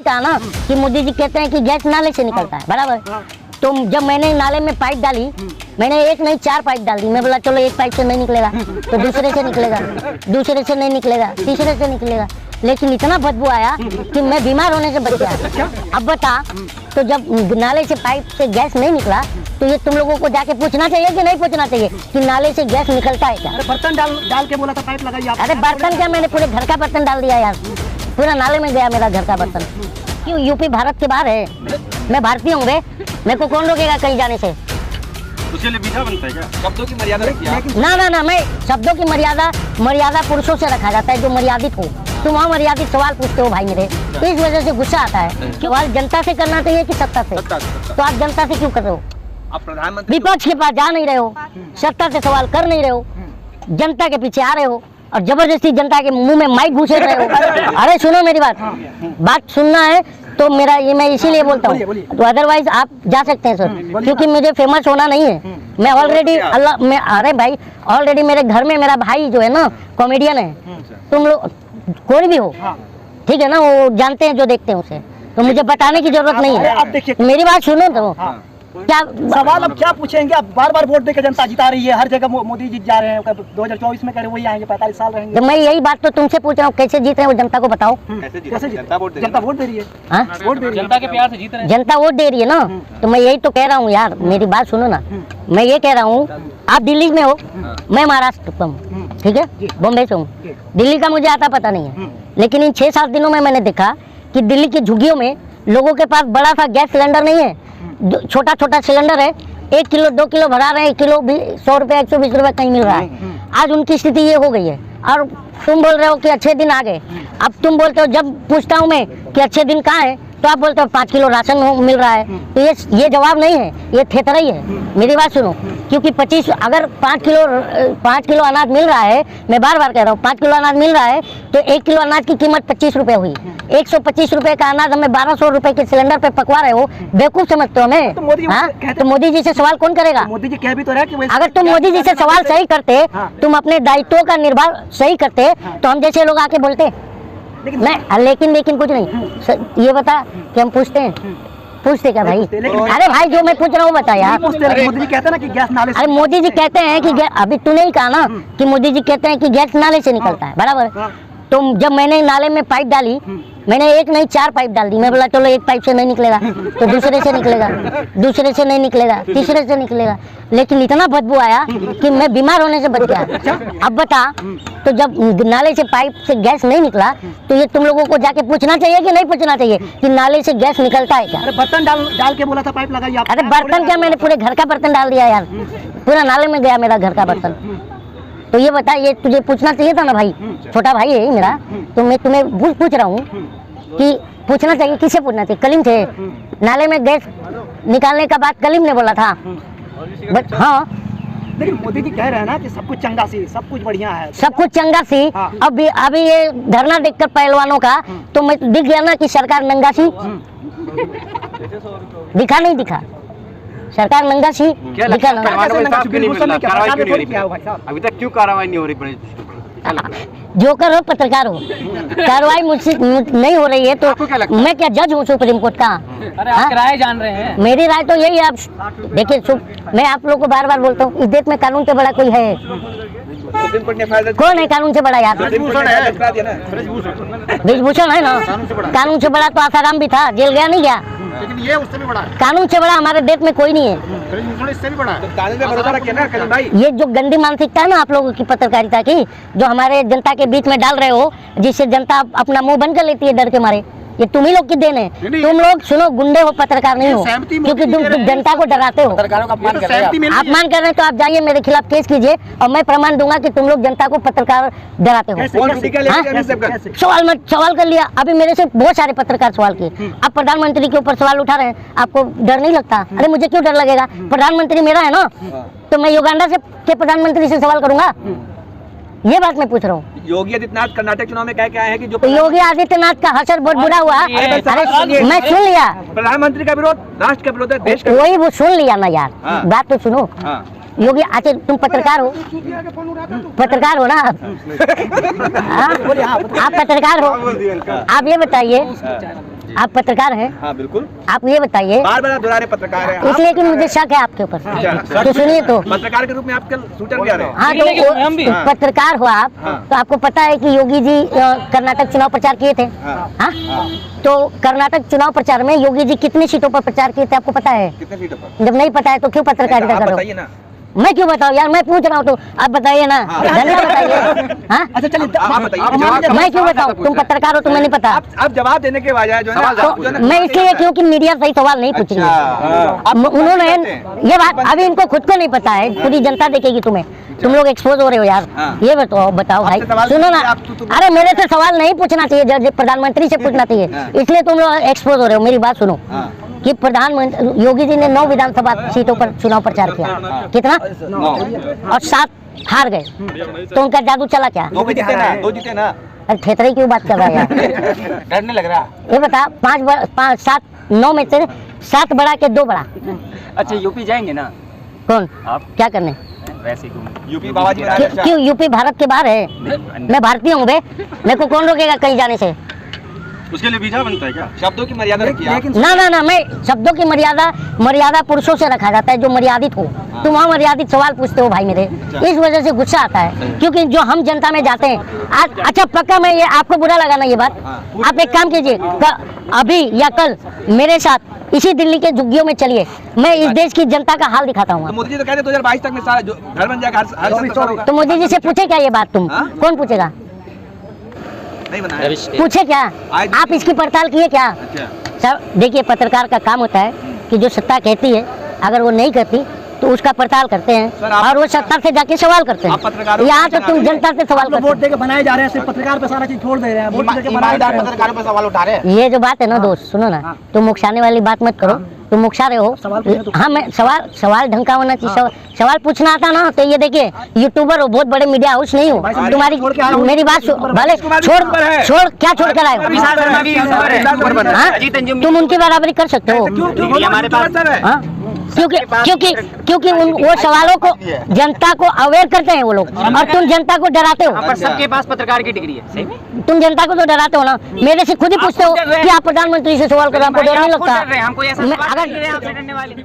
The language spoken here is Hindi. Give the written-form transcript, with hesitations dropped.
कहा ना कि मोदी जी कहते हैं कि गैस नाले से निकलता है, बराबर। तो जब मैंने नाले में पाइप डाली, मैंने एक नहीं 4 पाइप डाल दी। मैं बोला चलो एक पाइप से नहीं निकलेगा तो दूसरे से निकलेगा, दूसरे से नहीं निकलेगा, तीसरे से निकलेगा, लेकिन इतना बदबू आया कि मैं बीमार होने से बच गया। अब बता, तो जब नाले से पाइप से गैस नहीं निकला तो ये तुम लोगों को जाके पूछना चाहिए कि नहीं पूछना चाहिए कि नाले से गैस निकलता है क्या? अरे बर्तन डाल के बोला था पाइप लगाइए आप। अरे बर्तन क्या, मैंने पूरे घर का बर्तन डाल दिया यार, पूरा नाले में गया मेरा घर का बर्तन। क्यों, यूपी भारत के बाहर है, मैं भारतीय हूँ बे, मेरे को कौन रोकेगा कहीं जाने से? उसके लिए वीजा बनता है क्या? शब्दों की मर्यादा रखी है? ना, मैं शब्दों की मर्यादा पुरुषों से रखा जाता है जो मर्यादित हो। तुम वहाँ मर्यादित सवाल पूछते हो भाई मेरे, तो इस वजह से गुस्सा आता है। सवाल जनता से करना चाहिए कि सत्ता से? तो आप जनता से क्यों कर रहे हो? आप प्रधानमंत्री विपक्ष के पास जा नहीं रहे हो, सत्ता से सवाल कर नहीं रहे हो, जनता के पीछे आ रहे हो और जबरदस्ती जनता के मुंह में माइक घुसे रहे हो। अरे सुनो मेरी बात सुनना है तो मेरा ये मैं इसीलिए बोलता हूँ, तो अदरवाइज आप जा सकते हैं सर, क्योंकि मुझे फेमस होना नहीं है। मैं ऑलरेडी अरे भाई ऑलरेडी मेरे घर में मेरा भाई जो है ना कॉमेडियन है, तुम लोग कोई भी हो ठीक है ना, वो जानते हैं जो देखते हैं उसे, तो मुझे बताने की जरूरत नहीं है। मेरी बात सुनो तो क्या सवाल अब क्या पूछेंगे? अब बार वोट देकर जनता जिता रही है, हर जगह मोदी जीत जा रहे हैं। 2024 में कह रहे वही आएंगे, 45 साल रहेंगे। तो मैं यही बात तो तुमसे पूछ रहा हूँ, कैसे जीत रहे हैं वो जनता को बताओ। कैसे जनता वोट दे रही है? वोट दे रही है, जनता के प्यार से जीत रहे हैं। जनता वोट दे रही है ना, तो मैं यही तो कह रहा हूँ यार, मेरी बात सुनो ना। मैं ये कह रहा हूँ, आप दिल्ली में हो, मैं महाराष्ट्र का हूँ, ठीक है, बॉम्बे से हूँ। दिल्ली का मुझे आता पता नहीं है, लेकिन इन 6-7 दिनों में मैंने देखा कि दिल्ली की झुग्गियों में लोगों के पास बड़ा सा गैस सिलेंडर नहीं है, छोटा सिलेंडर है, 1 किलो 2 किलो भरा रहे हैं, 1 किलो भी 100 रुपये 120 रुपये कहीं मिल रहा है। आज उनकी स्थिति ये हो गई है और तुम बोल रहे हो कि अच्छे दिन आ गए। अब तुम बोलते हो, जब पूछता हूँ मैं कि अच्छे दिन कहाँ है तो आप बोलते हो 5 किलो राशन मिल रहा है। तो ये जवाब नहीं है, ये थेथरा ही है। मेरी बात सुनो, क्योंकि 25 अगर 5 किलो अनाज मिल रहा है, मैं बार बार कह रहा हूँ 5 किलो अनाज मिल रहा है तो 1 किलो अनाज की कीमत 25 रुपये हुई। 125 रुपये का अनाज हमें 1200 रुपये के सिलेंडर पे पकवा रहे हो, बेवकूफ समझते हो हमें? तो मोदी जी से सवाल कौन करेगा? मोदी जी कह भी तो रहे कि अगर तुम मोदी जी से सवाल सही करते, तुम अपने दायित्वों का निर्वाह सही करते तो हम जैसे लोग आके बोलते लेकिन कुछ नहीं। ये बता कि हम पूछते क्या भाई? अरे भाई जो मैं पूछ रहा हूँ बता यार। मोदी जी कहते हैं ना कि गैस नाले से, अरे मोदी जी कहते हैं कि अभी तूने ही कहा ना कि मोदी जी कहते हैं कि गैस नाले से निकलता है, बराबर। तो जब मैंने नाले में पाइप डाली, मैंने एक नहीं 4 पाइप डाल दी। मैं बोला चलो एक पाइप से नहीं निकलेगा तो दूसरे से निकलेगा, दूसरे से नहीं निकलेगा, तीसरे से निकलेगा, लेकिन इतना बदबू आया कि मैं बीमार होने से बच गया। अब बता, तो जब नाले से पाइप से गैस नहीं निकला तो ये तुम लोगों को जाके पूछना चाहिए कि नहीं पूछना चाहिए कि नाले से गैस निकलता है क्या? अरे बर्तन डाल के बोला था पाइप लगाइए आप। अरे बर्तन क्या, मैंने पूरे घर का बर्तन डाल दिया यार, पूरा नाले में गया मेरा घर का बर्तन। तो ये बता, ये तुझे पूछना चाहिए था ना भाई, छोटा भाई है मेरा, तो मैं तुम्हें पूछ रहा हूँ कि पूछना चाहिए, किसे पूछना चाहिए? कलीम थे, नाले में गैस निकालने का बात कलीम ने बोला था। बट हाँ, लेकिन मोदी जी कह रहे हैं ना कि सब कुछ चंगा सी, सब कुछ बढ़िया है, सब कुछ चंगा सी। अभी ये धरना देखकर पहलवानों का तो मैं दिख गया ना कि सरकार नंगा सी दिखा नहीं दिखा, सरकार नंगा सी दिखा ना। अभी तक क्यों कार्रवाई नहीं हो रही? जो करो पत्रकार हो, कार्रवाई मुझसे नहीं हो रही है तो मैं क्या जज हूँ सुप्रीम कोर्ट का? अरे आप राय जान रहे हैं। मेरी राय तो यही है। आप देखिए, मैं आप लोगों को बार बार बोलता हूँ, इस देश में कानून से बड़ा कोई है? कौन है कानून से बड़ा यार? ब्रिजभूषण है ना, कानून से बड़ा तो आसाराम भी था, जेल गया नहीं गया, लेकिन ये उससे भी बड़ा है। कानून से बड़ा हमारे देश में कोई नहीं है। इससे भी बड़ा है। तो कानून पे भरोसा रखिए ना कलीम भाई। ये जो गंदी मानसिकता है ना आप लोगों की पत्रकारिता की, जो हमारे जनता के बीच में डाल रहे हो, जिससे जनता अपना मुंह बंद कर लेती है डर के मारे, ये तुम ही लोग की देन है। तुम लोग सुनो, गुंडे हो, पत्रकार नहीं हो, क्योंकि तुम जनता को डराते हो। पत्रकारों का अपमान कर रहे हैं। अपमान कर रहे हैं तो आप जाइए मेरे खिलाफ केस कीजिए और मैं प्रमाण दूंगा कि तुम लोग जनता को पत्रकार डराते हो। सवाल कर लिया, अभी मेरे से बहुत सारे पत्रकार सवाल किए। आप प्रधानमंत्री के ऊपर सवाल उठा रहे हैं, आपको डर नहीं लगता? अरे मुझे क्यों डर लगेगा? प्रधानमंत्री मेरा है ना, तो मैं युगांडा के प्रधानमंत्री से सवाल करूंगा? ये बात मैं पूछ रहा हूँ। योगी आदित्यनाथ कर्नाटक चुनाव में कह के आए हैं कि जो योगी आदित्यनाथ का हसर बहुत बुरा हुआ। अरे मैं सुन लिया, प्रधानमंत्री का विरोध राष्ट्र का विरोध है, देश का। वही वो सुन लिया ना यार, बात तो सुनो। योगी अच्छा तुम पत्रकार हो, पत्रकार हो ना आप? हाँ? बोलिए, हाँ, आप पत्रकार हो, आप ये बताइए, आप पत्रकार हैं? हाँ बिल्कुल, आप ये बताइए, बार बार दोहरा रहे पत्रकार हैं इसलिए कि मुझे शक है आपके ऊपर। अच्छा, तो सुनिए तो, पत्रकार के रूप में आप कल शूटर भी आ रहे हैं। हाँ तो पत्रकार हो आप, तो आपको पता है कि योगी जी कर्नाटक चुनाव प्रचार किए थे। हाँ? तो कर्नाटक चुनाव प्रचार में योगी जी कितनी सीटों पर प्रचार किए थे आपको पता है? कितने सीटों पर? जब नहीं पता है तो क्यों पत्रकारिता आप कर रहे बताइए हो? ना। मैं क्यों बताऊँ यार, मैं पूछ रहा हूँ तो आप बताइए ना, धन्यवाद बताइए। हाँ? अच्छा चलिए आप बताइए। मैं क्यों बताऊँ, तुम पत्रकार हो, तुम्हें नहीं पता। आप जवाब देने के बजाय जो है ना, तो मैं इसलिए क्योंकि मीडिया सही सवाल नहीं पूछ रही है। उन्होंने ये बात अभी इनको खुद को नहीं पता है, पूरी जनता देखेगी तुम्हें, तुम लोग एक्सपोज हो रहे हो यार। ये बताओ भाई, सुनो ना, अरे मेरे से सवाल नहीं पूछना चाहिए, प्रधानमंत्री से पूछना चाहिए, इसलिए तुम लोग एक्सपोज हो रहे हो। मेरी बात सुनो कि प्रधानमंत्री योगी जी ने 9 विधानसभा सीटों पर चुनाव प्रचार किया, कितना? और 7 हार गए, तो उनका जादू चला क्या? 2 जीते ना। अरे थेतरे क्यों बात कर रहा है यार? डरने लग रहा। ये बता, 5 7 9 में से 7 बढ़ा के 2 बढ़ा। अच्छा यूपी जाएंगे ना कौन? आप? क्या करने? वैसे ही यूपी बाबा जी क्यों यूपी भारत के बाहर है? मैं भारतीय हूँ बे, मेरे को कौन रोकेगा कहीं जाने से? उसके लिए वीजा बनता है क्या? शब्दों की मर्यादा रखिए आप। लेकिन ना मैं शब्दों की मर्यादा पुरुषों से रखा जाता है जो मर्यादित हो। तुम वहाँ मर्यादित सवाल पूछते हो भाई मेरे, इस वजह से गुस्सा आता है, क्योंकि जो हम जनता में जाते हैं आज। अच्छा पक्का मैं ये आपको बुरा लगा ना ये बात, आप एक काम कीजिए, अभी या कल मेरे साथ इसी दिल्ली के झुग्गियों में चलिए, मैं इस देश की जनता का हाल दिखाता हूँ। तो मोदी जी तो कहते 2022 तक में सारा जो घर बन जाएगा, हर संस्कार होगा। तो मोदी जी से पूछे क्या ये बात? तुम कौन पूछेगा? नहीं बनाया। पूछे क्या? आप इसकी पड़ताल किए क्या? सर देखिए, पत्रकार का काम होता है कि जो सत्ता कहती है अगर वो नहीं करती तो उसका पड़ताल करते हैं और वो सत्ता से जाके सवाल करते हैं। यहाँ तो तुम जनता से सवाल करते वोट देके बनाए जा रहे हैं, सिर्फ पत्रकार पे सारा चीज छोड़ दे रहे हैं, वोट देके बनाए जा रहे हैं। पत्रकारों पर सवाल उठा रहे हैं। हो। ये जो बात है ना दोस्त, सुनो ना, तुम उकसाने वाली बात मत करो, तुम उकसा रहे हो। हाँ मैं सवाल ढंग का होना चाहिए, सवाल पूछना आता ना। तो ये देखिए, यूट्यूबर हो, बहुत बड़े मीडिया हाउस नहीं हो तुम्हारी, मेरी बात भले छोड़ क्या छोड़ कर आए हो? तुम उनकी बराबरी कर सकते हो हमारे पास। क्योंकि वो सवालों को जनता को अवेयर करते हैं वो लोग, और तुम जनता को डराते हो। पर सबके पास पत्रकार की डिग्री है, सही में? तुम जनता को तो डराते हो ना, मेरे से खुद ही पूछते हो कि आप प्रधानमंत्री से सवाल करो, आपको डर नहीं लगता? हमको ऐसा मैं- सवाल अगर- नहीं है आपसे डरने वाली।